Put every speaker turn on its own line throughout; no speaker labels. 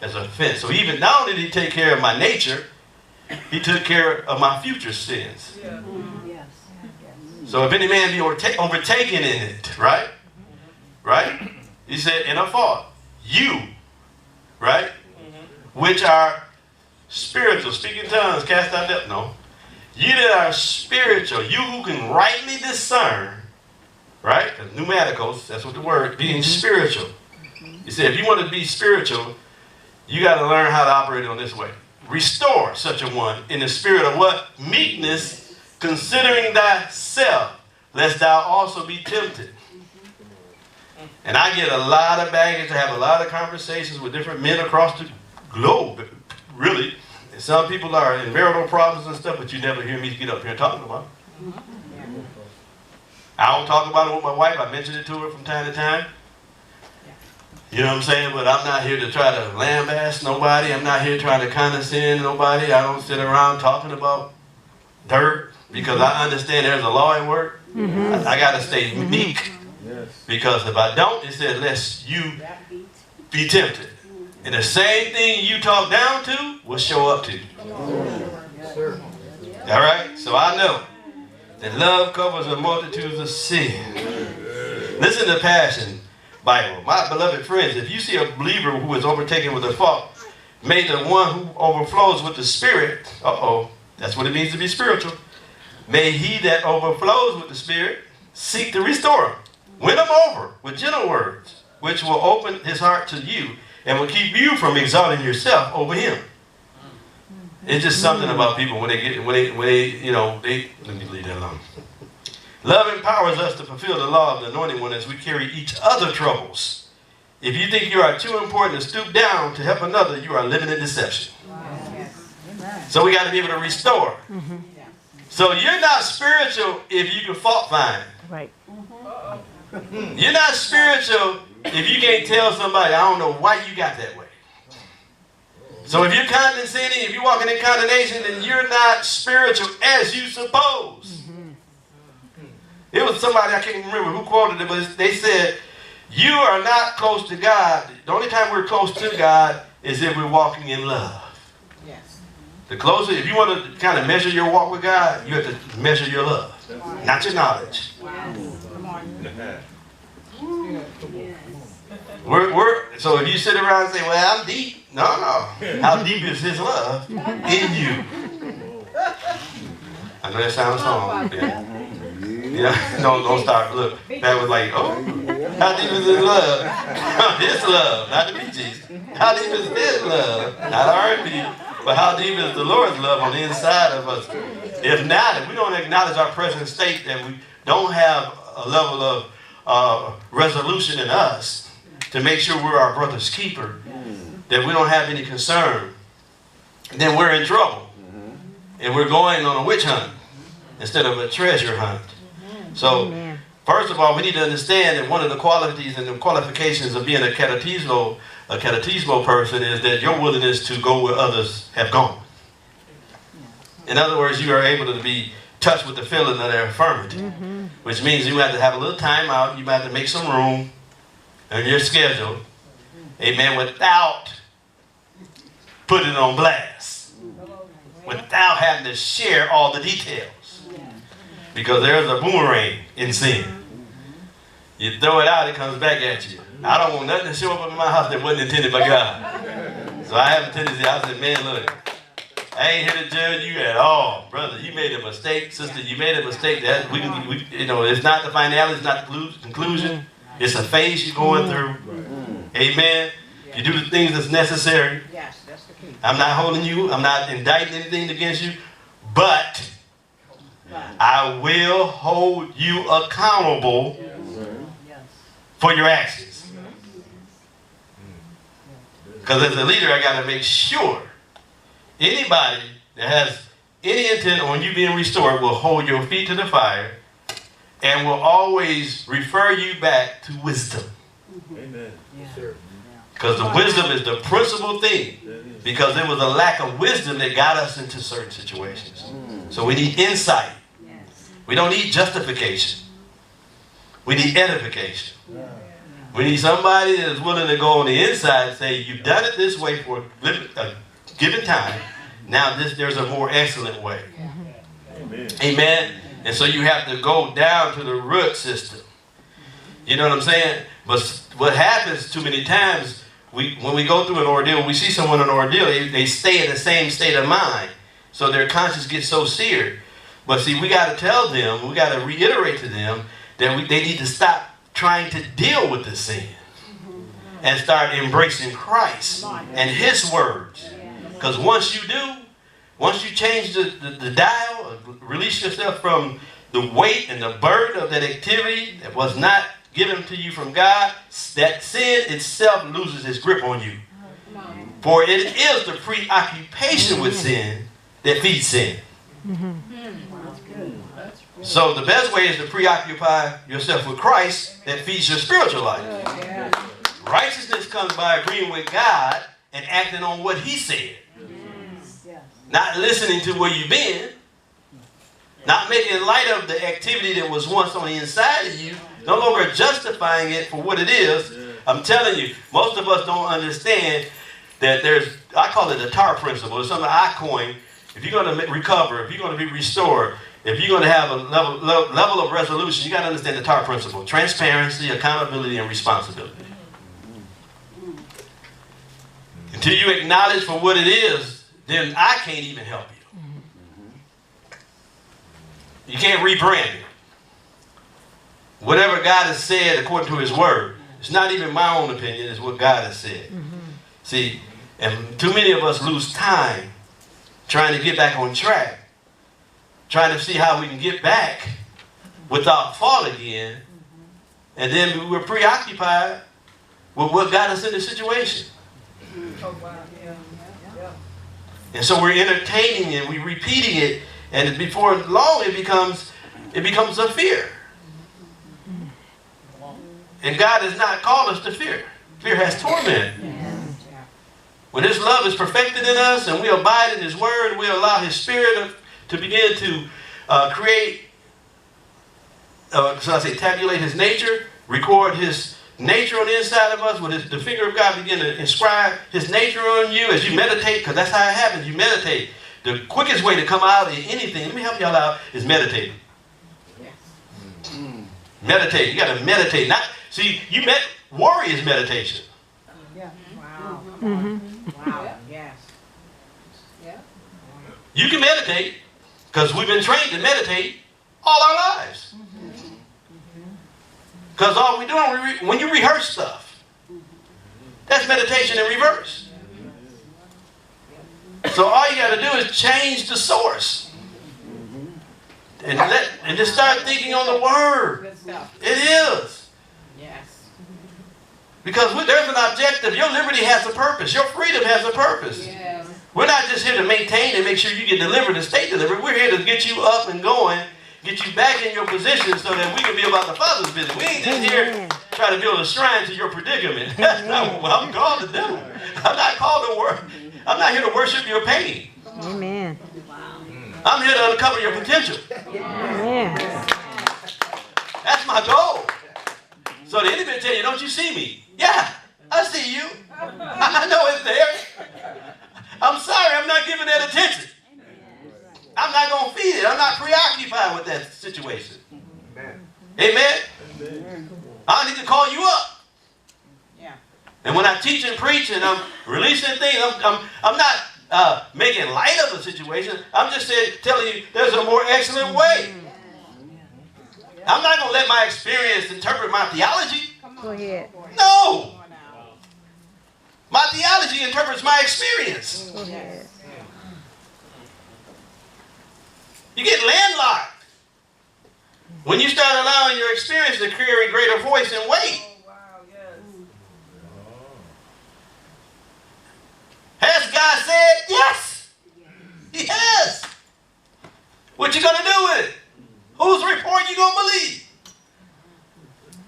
as a fence. So even not only did he take care of my nature, he took care of my future sins.
Yeah.
Yes.
So if any man be overtaken in it, right? Right? He said, in a fault, you, right? Which are spiritual, speaking tongues, cast out devils. No. You that are spiritual, you who can rightly discern, right? Because pneumaticals, that's what the word, being spiritual. He said, if you want to be spiritual, you got to learn how to operate on this way. Restore such a one in the spirit of what? Meekness, considering thyself, lest thou also be tempted. And I get a lot of baggage. I have a lot of conversations with different men across the globe, really. And some people are in marital problems and stuff, but you never hear me get up here and talk about it. I don't talk about it with my wife. I mention it to her from time to time. You know what I'm saying? But I'm not here to try to lambaste nobody. I'm not here trying to condescend nobody. I don't sit around talking about dirt because I understand there's a law at work. I got to stay meek. Because if I don't, it says, lest you be tempted. And the same thing you talk down to will show up to you. All right? So I know that love covers a multitude of sin. Listen to Passion Bible. My beloved friends, if you see a believer who is overtaken with a fault, may the one who overflows with the Spirit, that's what it means to be spiritual, may he that overflows with the Spirit seek to restore him. Win him over with gentle words, which will open his heart to you and will keep you from exalting yourself over him. It's just something about people when they let me leave that alone. Love empowers us to fulfill the law of the anointed one as we carry each other troubles. If you think you are too important to stoop down to help another, you are living in deception. So we got to be able to restore. So you're not spiritual if you can fault find.
Right.
You're not spiritual if you can't tell somebody, I don't know why you got that way. So if you're condescending, if you're walking in condemnation, then you're not spiritual as you suppose. It was somebody, I can't remember who quoted it, but they said, you are not close to God. The only time we're close to God is if we're walking in love.
Yes.
The closer, if you want to kind of measure your walk with God, you have to measure your love, not your knowledge. So if you sit around and say, well, I'm deep. No. How deep is his love in you? I know that sounds wrong. Yeah. Don't start. Look, that was like, how deep is his love? His love, not the BGs. How deep is his love? Not R&B, but how deep is the Lord's love on the inside of us? If not, if we don't acknowledge our present state, that we don't have a level of resolution in us to make sure we're our brother's keeper, that we don't have any concern, then we're in trouble. And we're going on a witch hunt instead of a treasure hunt. So, first of all, we need to understand that one of the qualities and the qualifications of being a catetismo person is that your willingness to go where others have gone. In other words, you are able to be touched with the feeling of their infirmity, which means you have to have a little time out, you have to make some room in your schedule, amen, without putting it on blast, without having to share all the details. Because there's a boomerang in sin. You throw it out, it comes back at you. I don't want nothing to show up in my house that wasn't intended by God. So I have a tendency, I said, man, look, I ain't here to judge you at all. Brother, you made a mistake. Sister, you made a mistake. That it's not the finality, it's not the conclusion. It's a phase you're going through. Amen. You do the things that's necessary.
Yes, that's the key.
I'm not holding you. I'm not indicting anything against you. But I will hold you accountable for your actions. Because as a leader, I got to make sure anybody that has any intent on you being restored will hold your feet to the fire and will always refer you back to wisdom.
Amen.
Because the wisdom is the principal thing. Because there was a lack of wisdom that got us into certain situations. So we need insight. We don't need justification. We need edification. We need somebody that is willing to go on the inside and say, you've done it this way for a given time. Now there's a more excellent way. Amen. Amen. And so you have to go down to the root system. You know what I'm saying? But what happens too many times, when we go through an ordeal, we see someone in an ordeal, they stay in the same state of mind. So their conscience gets so seared. But see, we got to tell them, we got to reiterate to them that they need to stop trying to deal with the sin and start embracing Christ and His words. Because once you do, once you change the dial, release yourself from the weight and the burden of that activity that was not given to you from God, that sin itself loses its grip on you. For it is the preoccupation with sin that feeds sin. So the best way is to preoccupy yourself with Christ that feeds your spiritual life. Righteousness comes by agreeing with God and acting on what He said. Not listening to where you've been. Not making light of the activity that was once on the inside of you. No longer justifying it for what it is. I'm telling you, most of us don't understand that I call it the TAR principle. It's something I coined. If you're going to recover, if you're going to be restored, if you're going to have a level of resolution, you got to understand the TAR principle. Transparency, accountability, and responsibility. Until you acknowledge for what it is, then I can't even help you. You can't rebrand it. Whatever God has said according to His word, it's not even my own opinion, it's what God has said. See, and too many of us lose time trying to get back on track, trying to see how we can get back without fall again, and then we're preoccupied with what got us in the situation. And so we're entertaining and we're repeating it, and before long it becomes a fear. And God has not called us to fear. Fear has torment. When His love is perfected in us and we abide in His word, we allow His Spirit to begin to tabulate His nature, record His nature on the inside of us, with the finger of God begin to inscribe His nature on you as you meditate, because that's how it happens. You meditate. The quickest way to come out of anything, let me help y'all out, is meditating. Meditate. You got to meditate. Worry is meditation.
Wow.
Wow.
Yes.
You can meditate because we've been trained to meditate all our lives. Because all we're doing, when you rehearse stuff, that's meditation in reverse. So all you got to do is change the source. And just start thinking on the word.
Good stuff.
It is.
Yes.
Because there's an objective. Your liberty has a purpose. Your freedom has a purpose.
Yes.
We're not just here to maintain and make sure you get delivered and stay delivered. We're here to get you up and going, get you back in your position so that we can be about the Father's business. We ain't just here to try to build a shrine to your predicament. That's not what I'm called to do. I'm not called to work. I'm not here to worship your pain.
Amen.
I'm here to uncover your potential.
Amen.
That's my goal. So the enemy tell you, don't you see me? Yeah, I see you. I know it's there. I'm sorry, I'm not giving that attention. I'm not going to feed it. I'm not preoccupied with that situation. Amen? I need to call you up.
Yeah.
And when I teach and preach and I'm releasing things, I'm not making light of the situation. I'm just telling you there's a more excellent way. I'm not going to let my experience interpret my theology.
Go ahead.
No. My theology interprets my experience.
Go ahead.
You get landlocked when you start allowing your experience to carry greater voice and weight. Has God said yes? He has. What you going to do with it? Whose report you going to believe?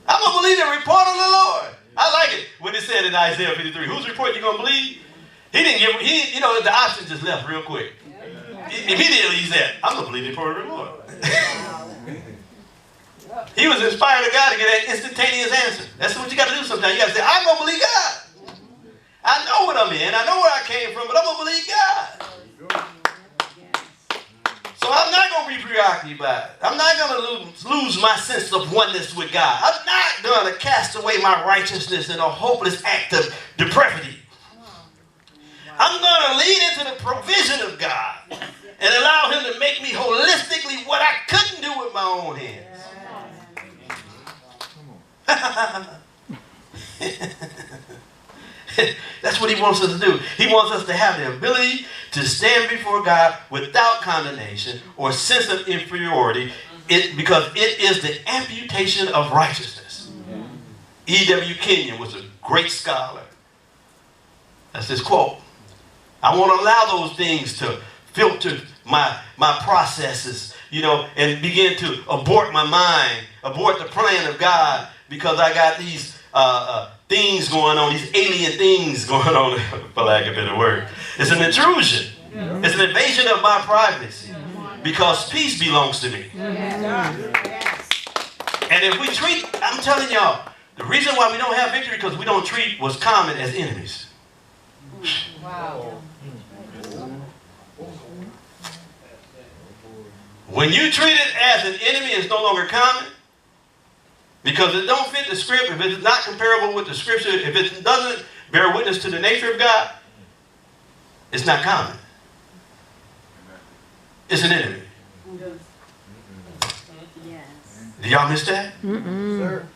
I'm going to believe the report of the Lord. I like it when it said in Isaiah 53, whose report you going to believe? He didn't give, the option just left real quick. Immediately he said, I'm going to believe the report of the Lord. He was inspired of God to get an instantaneous answer. That's what you got to do sometimes. You got to say, I'm going to believe God. I know what I'm in. I know where I came from, but I'm going to believe God. So I'm not going to be preoccupied. I'm not going to lose my sense of oneness with God. I'm not going to cast away my righteousness in a hopeless act of depravity. I'm going to lean into the provision of God and allow him to make me holistically what I couldn't do with my own hands. That's what he wants us to do. He wants us to have the ability to stand before God without condemnation or sense of inferiority, because it is the amputation of righteousness. E.W. Kenyon was a great scholar. That's his quote. I want to allow those things to filter my processes, and begin to abort my mind, abort the plan of God, because I got these things going on, these alien things going on, for lack of a better word. It's an intrusion. It's an invasion of my privacy, because peace belongs to me. And if we treat, I'm telling y'all, the reason why we don't have victory because we don't treat what's common as enemies.
Wow.
When you treat it as an enemy, it's no longer common. Because it don't fit the script, if it's not comparable with the scripture, if it doesn't bear witness to the nature of God, it's not common. It's an enemy. Did y'all miss that?
Mm-mm.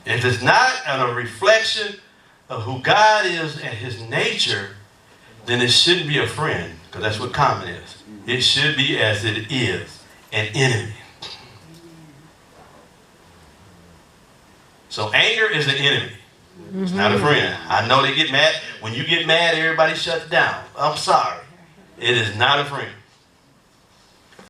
If it's not a reflection of who God is and his nature, then it shouldn't be a friend, because that's what common is. It should be as it is, an enemy. So anger is an enemy. It's not a friend. I know they get mad. When you get mad, everybody shuts down. I'm sorry. It is not a friend.